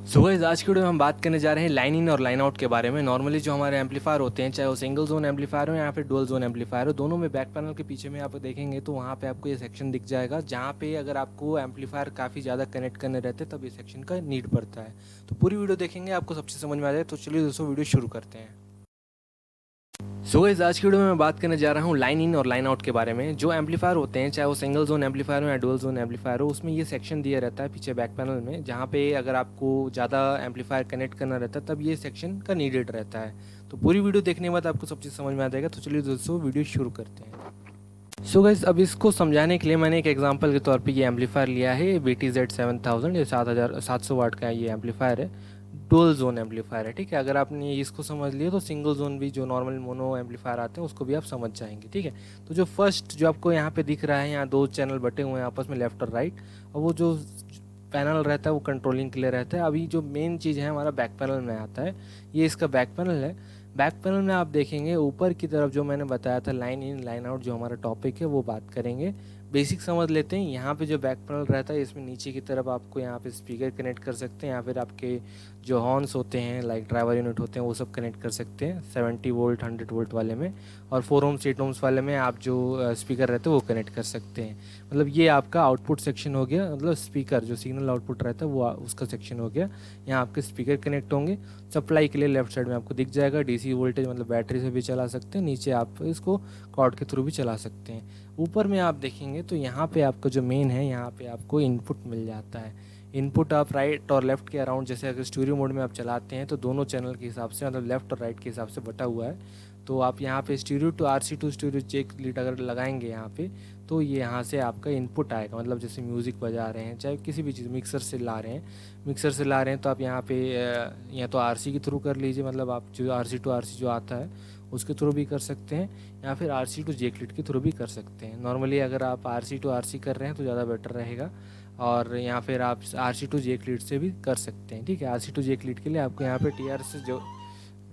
So guys, आज की video में हम बात करने जा रहे हैं लाइन इन और लाइन आउट के बारे में। नॉर्मली जो हमारे एम्पलीफायर होते हैं, चाहे वो सिंगल जोन एम्पलीफायर हो या फिर डुअल जोन एम्पलीफायर हो, दोनों में बैक पैनल के पीछे में आप देखेंगे तो वहाँ पे आपको ये सेक्शन दिख जाएगा, जहाँ पे अगर आपको एम्पलीफायर काफ़ी ज़्यादा कनेक्ट करने रहते हैं तब ये सेक्शन का नीड पड़ता है। तो पूरी वीडियो देखेंगे, आपको सबसे समझ में आ जाए। तो चलिए दोस्तों, वीडियो शुरू करते हैं। सो गाइस, आज की वीडियो में मैं बात करने जा रहा हूँ लाइन इन और लाइन आउट के बारे में। जो एम्पलीफायर होते हैं, चाहे वो सिंगल जोन एम्पलीफायर हो या डुअल जोन एम्पलीफायर हो, उसमें ये सेक्शन दिया रहता है पीछे बैक पैनल में, जहाँ पे अगर आपको ज़्यादा एम्पलीफायर कनेक्ट करना रहता है तब ये सेक्शन का नीडेड रहता है। तो पूरी वीडियो देखने के बाद आपको सब चीज़ समझ में आ जाएगा। तो चलिए दोस्तों, वीडियो शुरू करते हैं। सो गाइस, अब इसको समझाने के लिए मैंने एक एग्जांपल के तौर पे ये एम्पलीफायर लिया है। BTZ7000, ये 7,700 वाट का ये एम्पलीफायर है। डुअल जोन एम्पलीफायर है, ठीक है। अगर आपने इसको समझ लिया तो सिंगल जोन भी जो नॉर्मल मोनो एम्पलीफायर आते हैं उसको भी आप समझ जाएंगे, ठीक है। तो जो फर्स्ट जो आपको यहाँ पे दिख रहा है, यहाँ दो चैनल बटे हुए हैं आपस में, लेफ्ट और राइट, और वो जो पैनल रहता है वो कंट्रोलिंग के लिए रहता है। अभी जो मेन चीज़ है हमारा बैक पैनल में आता है, ये इसका बैक पैनल है। बैक पैनल में आप देखेंगे ऊपर की तरफ जो मैंने बताया था लाइन इन लाइन आउट, जो हमारा टॉपिक है वो बात करेंगे। बेसिक समझ लेते हैं। यहाँ पे जो बैक पैनल रहता है, इसमें नीचे की तरफ आपको यहाँ पे स्पीकर कनेक्ट कर सकते हैं, या फिर आपके जो हॉर्न्स होते हैं, लाइक ड्राइवर यूनिट होते हैं, वो सब कनेक्ट कर सकते हैं 70 वोल्ट 100 वोल्ट वाले में। और 4 ohms 8 ohms वाले में आप जो स्पीकर रहते हैं वो कनेक्ट कर सकते हैं। मतलब ये आपका आउटपुट सेक्शन हो गया, मतलब स्पीकर जो सिग्नल आउटपुट रहता है वो उसका सेक्शन हो गया। यहाँ आपके स्पीकर कनेक्ट होंगे। सप्लाई के लिए लेफ्ट साइड में आपको दिख जाएगा DC वोल्टेज, मतलब बैटरी से भी चला सकते हैं। नीचे आप इसको कॉर्ड के थ्रू भी चला सकते हैं। ऊपर में आप देखेंगे तो यहाँ पे आपका जो मेन है, यहाँ पे आपको इनपुट मिल जाता है। इनपुट आप राइट और लेफ्ट के अराउंड, जैसे अगर स्टूडियो मोड में आप चलाते हैं तो दोनों चैनल के हिसाब से, मतलब लेफ्ट और राइट के हिसाब से बटा हुआ है। तो आप यहाँ पे stereo to RC to stereo check lead अगर लगाएंगे यहाँ पे, तो ये यहाँ से आपका इनपुट आएगा। मतलब जैसे म्यूज़िक बजा रहे हैं, चाहे किसी भी चीज़ मिक्सर से ला रहे हैं, तो आप यहाँ पे या तो RC के थ्रू कर लीजिए, मतलब आप जो RC टू RC जो आता है उसके थ्रू भी कर सकते हैं, या फिर RC टू जेक लीड के थ्रू भी कर सकते हैं। नॉर्मली अगर आप RC टू RC कर रहे हैं तो ज़्यादा बेटर रहेगा, और या फिर आप RC टू जेक लीड से भी कर सकते हैं, ठीक है। RC टू जेक लीड के लिए आपको यहाँ पे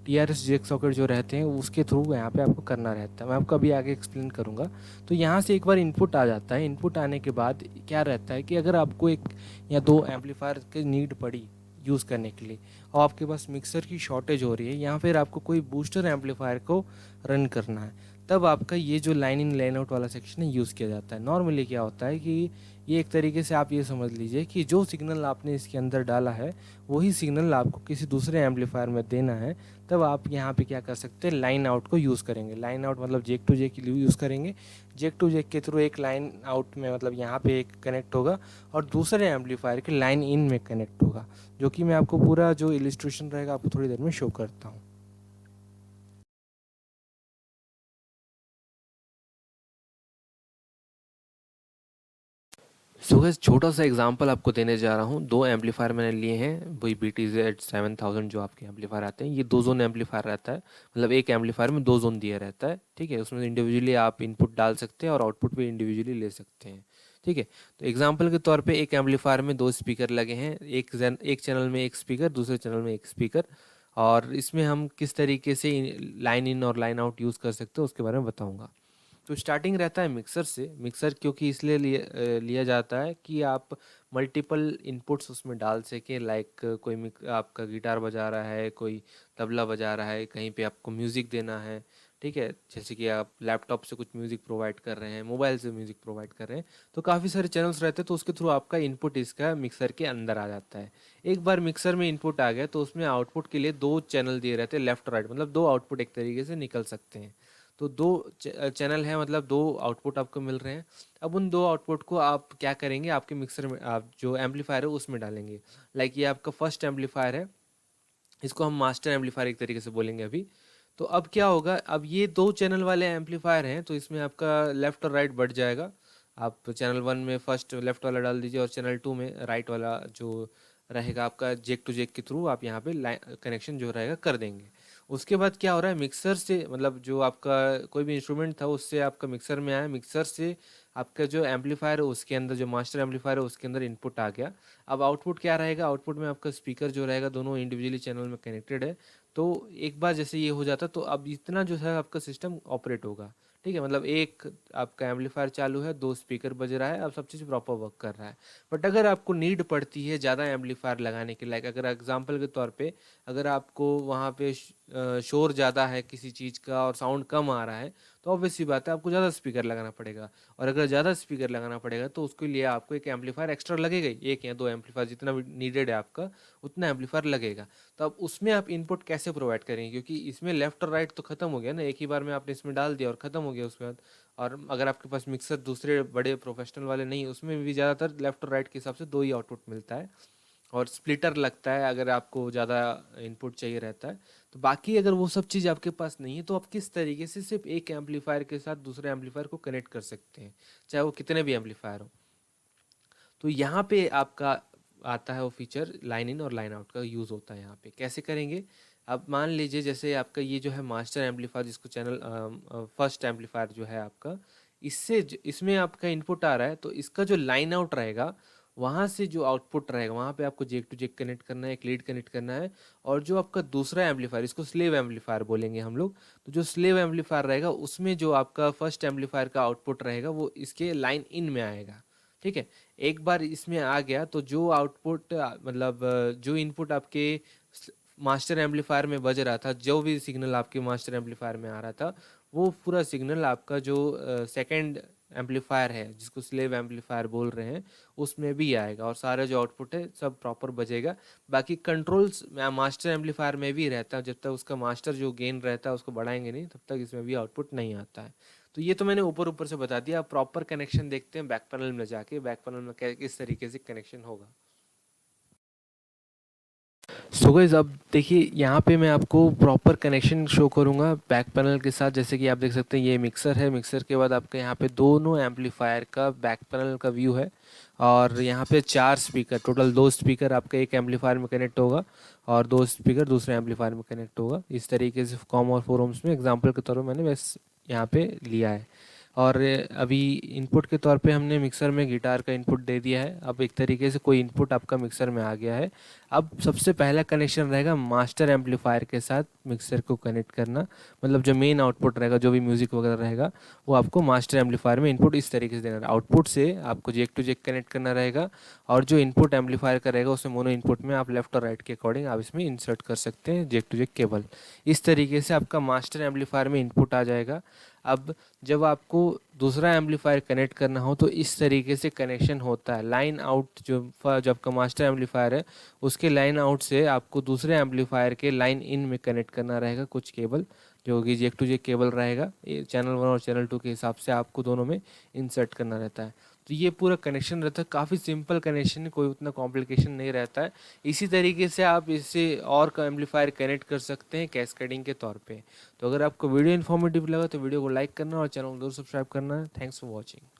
TRS जेक सॉकेट जो रहते हैं उसके थ्रू यहाँ पे आपको करना रहता है। मैं आपको अभी आगे एक्सप्लेन करूँगा। तो यहाँ से एक बार इनपुट आ जाता है। इनपुट आने के बाद क्या रहता है कि अगर आपको एक या दो एम्पलीफायर की नीड पड़ी यूज़ करने के लिए, और आपके पास मिक्सर की शॉर्टेज हो रही है, या फिर आपको कोई बूस्टर एम्पलीफायर को रन करना है, तब आपका ये जो लाइन इन लाइन आउट वाला सेक्शन है यूज़ किया जाता है। नॉर्मली क्या होता है कि ये एक तरीके से आप ये समझ लीजिए कि जो सिग्नल आपने इसके अंदर डाला है वही सिग्नल आपको किसी दूसरे एम्पलीफायर में देना है। तब आप यहाँ पे क्या कर सकते हैं, लाइन आउट को यूज़ करेंगे। लाइन आउट मतलब जेक टू जेक के लिए यूज़ करेंगे। जेक टू जेक के थ्रू एक लाइन आउट में, मतलब यहाँ पे एक कनेक्ट होगा और दूसरे एम्पलीफायर के लाइन इन में कनेक्ट होगा, जो कि मैं आपको पूरा जो इलिस्ट्रेशन रहेगा आपको थोड़ी देर में शो करता हूँ। सो गाइस, छोटा सा एग्जांपल आपको देने जा रहा हूँ। दो एम्पलीफायर मैंने लिए हैं, वही BTZ7000 जो आपके एम्पलीफायर आते हैं। ये दो जोन एम्पलीफायर रहता है, मतलब एक एम्पलीफायर में दो जोन दिया रहता है, ठीक है। उसमें इंडिविजुअली आप इनपुट डाल सकते हैं और आउटपुट भी इंडिविजुअली ले सकते हैं, ठीक है। तो एग्जाम्पल के तौर पे एक एम्पलीफायर में दो स्पीकर लगे हैं, एक चैनल में एक स्पीकर, दूसरे चैनल में एक स्पीकर। और इसमें हम किस तरीके से लाइन इन और लाइन आउट यूज़ कर सकते हैं उसके बारे में बताऊँगा। तो स्टार्टिंग रहता है मिक्सर से। मिक्सर क्योंकि इसलिए लिया जाता है कि आप मल्टीपल इनपुट्स उसमें डाल सकें। लाइक कोई आपका गिटार बजा रहा है, कोई तबला बजा रहा है, कहीं पे आपको म्यूज़िक देना है, ठीक है। जैसे कि आप लैपटॉप से कुछ म्यूज़िक प्रोवाइड कर रहे हैं, मोबाइल से म्यूज़िक प्रोवाइड कर रहे हैं, तो काफ़ी सारे चैनल्स रहते हैं। तो उसके थ्रू आपका इनपुट इसका मिक्सर के अंदर आ जाता है। एक बार मिक्सर में इनपुट आ गया तो उसमें आउटपुट के लिए दो चैनल दिए रहते हैं, लेफ्ट राइट, मतलब दो आउटपुट एक तरीके से निकल सकते हैं। तो दो चैनल है, मतलब दो आउटपुट आपको मिल रहे हैं। अब उन दो आउटपुट को आप क्या करेंगे, आपके मिक्सर में आप जो एम्पलीफायर है उसमें डालेंगे। लाइक ये आपका फर्स्ट एम्पलीफायर है, इसको हम मास्टर एम्पलीफायर एक तरीके से बोलेंगे अभी। तो अब क्या होगा, अब ये दो चैनल वाले एम्पलीफायर हैं, तो इसमें आपका लेफ्ट और राइट बढ़ जाएगा। आप चैनल वन में फर्स्ट लेफ्ट वाला डाल दीजिए, और चैनल टू में राइट वाला जो रहेगा आपका जेक टू जेक के थ्रू आप यहाँ पे लाइन कनेक्शन जो रहेगा कर देंगे। उसके बाद क्या हो रहा है, मिक्सर से, मतलब जो आपका कोई भी इंस्ट्रूमेंट था उससे आपका मिक्सर में आया, मिक्सर से आपका जो एम्पलीफायर है उसके अंदर, जो मास्टर एम्पलीफायर है उसके अंदर इनपुट आ गया। अब आउटपुट क्या रहेगा, आउटपुट में आपका स्पीकर जो रहेगा दोनों इंडिविजुअली चैनल में कनेक्टेड है। तो एक बार जैसे ये हो जाता तो अब इतना जो है आपका सिस्टम ऑपरेट होगा, ठीक है, मतलब एक आपका एम्पलीफायर चालू है, 2 स्पीकर बज रहा है, अब सब चीज़ प्रॉपर वर्क कर रहा है। बट अगर आपको नीड पड़ती है ज़्यादा एम्पलीफायर लगाने की, लाइक अगर एग्जांपल के तौर पे अगर आपको वहाँ पे शोर ज़्यादा है किसी चीज़ का और साउंड कम आ रहा है, तो ऑब्वियस सी बात है आपको ज़्यादा स्पीकर लगाना पड़ेगा। और अगर ज़्यादा स्पीकर लगाना पड़ेगा तो उसके लिए आपको एक एम्पलीफायर एक्स्ट्रा लगेगा ही, 1 या 2 एम्पलीफायर जितना भी नीडेड है आपका, उतना एम्पलीफायर लगेगा। तो अब उसमें आप इनपुट कैसे प्रोवाइड करेंगे, क्योंकि इसमें लेफ्ट और राइट तो खत्म हो गया ना, एक ही बार में आपने इसमें डाल दिया और खत्म हो गया उसके बाद। और अगर आपके पास मिक्सर दूसरे बड़े प्रोफेशनल वाले नहीं, उसमें भी ज़्यादातर लेफ्ट और राइट के हिसाब से 2 ही आउटपुट मिलता है, और स्प्लिटर लगता है अगर आपको ज़्यादा इनपुट चाहिए रहता है। तो बाकी अगर वो सब चीज़ आपके पास नहीं है तो आप किस तरीके से सिर्फ एक एम्पलीफायर के साथ दूसरे एम्पलीफायर को कनेक्ट कर सकते हैं, चाहे वो कितने भी एम्पलीफायर हो। तो यहाँ पे आपका आता है वो फीचर, लाइन इन और लाइन आउट का यूज़ होता है यहाँ पे। कैसे करेंगे, अब मान लीजिए जैसे आपका ये जो है मास्टर एम्पलीफायर, जिसको चैनल फर्स्ट एम्पलीफायर जो है आपका, इसमें आपका इनपुट आ रहा है, तो इसका जो लाइन आउट रहेगा वहाँ से जो आउटपुट रहेगा वहाँ पे आपको जेक टू जेक कनेक्ट करना है, एक लीड कनेक्ट करना है। और जो आपका दूसरा एम्पलीफायर, इसको स्लेव एम्पलीफायर बोलेंगे हम लोग, तो जो स्लेव एम्पलीफायर रहेगा उसमें जो आपका फर्स्ट एम्पलीफायर का आउटपुट रहेगा वो इसके लाइन इन में आएगा। ठीक है, एक बार इसमें आ गया तो जो आउटपुट मतलब जो इनपुट आपके मास्टर एम्पलीफायर में बज रहा था, जो भी सिग्नल आपके मास्टर एम्पलीफायर में आ रहा था, वो पूरा सिग्नल आपका जो सेकंड एम्पलीफायर है जिसको स्लेव एम्पलीफायर बोल रहे हैं उसमें भी आएगा, और सारा जो आउटपुट है सब प्रॉपर बजेगा। बाकी कंट्रोल्स मास्टर एम्पलीफायर में भी रहता है, जब तक उसका मास्टर जो गेन रहता है उसको बढ़ाएंगे नहीं तब तक इसमें भी आउटपुट नहीं आता है। तो ये तो मैंने ऊपर ऊपर से बता दिया, अब प्रॉपर कनेक्शन देखते हैं बैक पैनल में जाके, बैक पैनल में किस तरीके से कनेक्शन होगा। सो गाइस, अब देखिए यहाँ पे मैं आपको प्रॉपर कनेक्शन शो करूँगा बैक पैनल के साथ। जैसे कि आप देख सकते हैं ये मिक्सर है, मिक्सर के बाद आपका यहाँ पे दोनों एम्पलीफायर का बैक पैनल का व्यू है, और यहाँ पे 4 स्पीकर, टोटल 2 स्पीकर आपका एक एम्पलीफायर में कनेक्ट होगा और 2 स्पीकर दूसरे एम्पलीफायर में कनेक्ट होगा। इस तरीके से कॉम और 4 ohms में एग्जाम्पल के तौर पर मैंने बस यहाँ पे लिया है। और अभी इनपुट के तौर पे हमने मिक्सर में गिटार का इनपुट दे दिया है। अब एक तरीके से कोई इनपुट आपका मिक्सर में आ गया है। अब सबसे पहला कनेक्शन रहेगा मास्टर एम्पलीफायर के साथ मिक्सर को कनेक्ट करना, मतलब जो मेन आउटपुट रहेगा, जो भी म्यूज़िक वगैरह रहेगा, वो आपको मास्टर एम्पलीफायर में इनपुट इस तरीके से देना है। आउटपुट से आपको जेक टू जेक कनेक्ट करना रहेगा, और जो इनपुट एम्पलीफायर का रहेगा उसमें मोनो इनपुट में आप लेफ्ट और राइट के अकॉर्डिंग आप इसमें इंसर्ट कर सकते हैं जेक टू जेक केबल। इस तरीके से आपका मास्टर एम्पलीफायर में इनपुट आ जाएगा। अब जब आपको दूसरा एम्पलीफायर कनेक्ट करना हो तो इस तरीके से कनेक्शन होता है। लाइन आउट जो आपका मास्टर एम्पलीफायर है उसके लाइन आउट से आपको दूसरे एम्पलीफायर के लाइन इन में कनेक्ट करना रहेगा कुछ केबल, जो कि जेक टू जेक केबल रहेगा। ये चैनल 1 और चैनल 2 के हिसाब से आपको दोनों में इंसर्ट करना रहता है। तो ये पूरा कनेक्शन रहता है, काफ़ी सिंपल कनेक्शन है, कोई उतना कॉम्प्लिकेशन नहीं रहता है। इसी तरीके से आप इससे और का एम्पलीफायर कनेक्ट कर सकते हैं कैस्केडिंग के तौर पे। तो अगर आपको वीडियो इन्फॉर्मेटिव लगा तो वीडियो को लाइक करना और चैनल को जरूर सब्सक्राइब करना है। Thanks for watching.